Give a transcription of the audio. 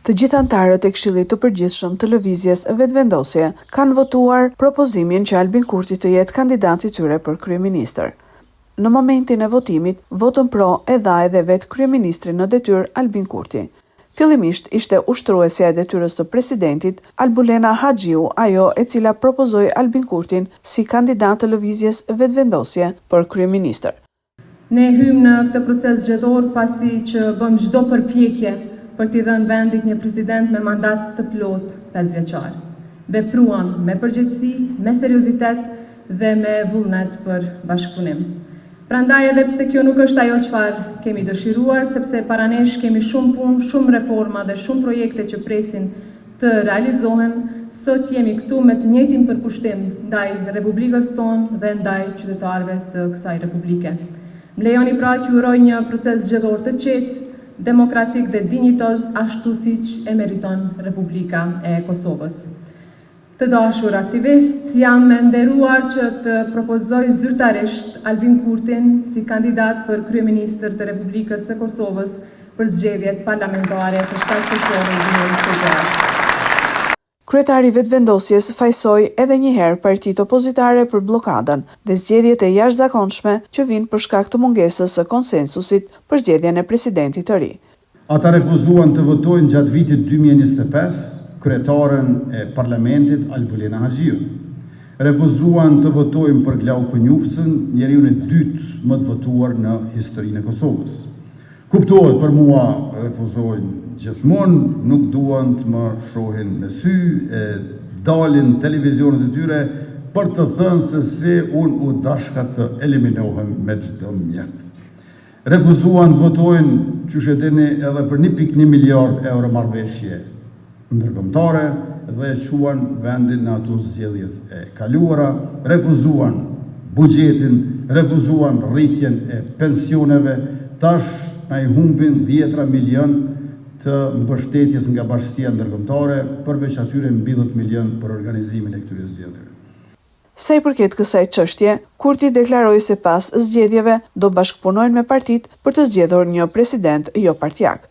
Të gjithë anëtarët e Këshillit të Përgjithshëm të Lëvizjes Vetëvendosje kanë votuar propozimin që Albin Kurti të jetë kandidati i tyre për kryeministër. Në momentin e votimit, votën pro e dha edhe vetë kryeministri në detyrë Albin Kurti. Fillimisht ishte ushtruesja e detyrës së presidentit Albulena Haxhiu, ajo e cila propozoi Albin Kurtin si kandidat të Lëvizjes Vetëvendosje për kryeministër. Ne hymë në këtë proces zgjedhor pasi që bëm çdo përpjekje për t'i dhënë vendit një president me mandat të plot 5 vjeçar. Vepruam me përgjegjësi, me seriozitet dhe me vullnet për bashkëpunim. Prandaj edhe pse kjo nuk është ajo çfarë kemi dëshiruar, sepse para nesh kemi shumë punë, shumë reforma dhe shumë projekte që presin të realizohen, sot jemi këtu me të njëjtin përkushtim ndaj Republikës tonë dhe ndaj qytetarëve të kësaj republike. Më lejoni pra t'ju uroj një proces zgjedhor të qetë, demokratik dhe dinjitoz, ashtu siç e meriton Republika e Kosovës. Të dashur aktivist, jam e nderuar që të propozoj zyrtarisht Albin Kurtin si kandidat për kryeministër të Republikës së Kosovës për zgjedhjet parlamentare të 7 qershori 2024. Kryetari i Vetëvendosjes fajsoi edhe një herë partitë opozitare për blokadën dhe zgjedhjet e jashtëzakonshme që vijnë për shkak të mungesës së konsensusit për zgjedhjen e presidentit të ri. Ata refuzuan të votojnë gjatë vitit 2025 kryetaren e parlamentit Albulena Haxhiu. Refuzuan të votojnë për Glauku Njufcën, njeriun e dytë më të votuar në historinë e Kosovës. Kuptohet për mua, refuzojnë gjithmonë, nuk duan të më shohin në sy, dalin televizionet e tyre për të thënë se si unë u dashka të eliminohem me çdo mjet. Refuzuan të votojnë, qysh e dini, edhe për 1.1 miliard euro marrëveshje ndërkombëtare dhe quan vendin në ato zgjedhjet e kaluara, refuzuan buxhetin, refuzuan rritjen e pensioneve, tash na i humbin 10 milion të mbështetjes nga bashkësia ndërkombëtare, përveç atyre mbi 10 milion për organizimin e këtyre zgjedhjeve. Sa i përket kësaj çështje, Kurti deklaroi se pas zgjedhjeve do bashkëpunojnë me partitë për të zgjedhur një president jo partijak.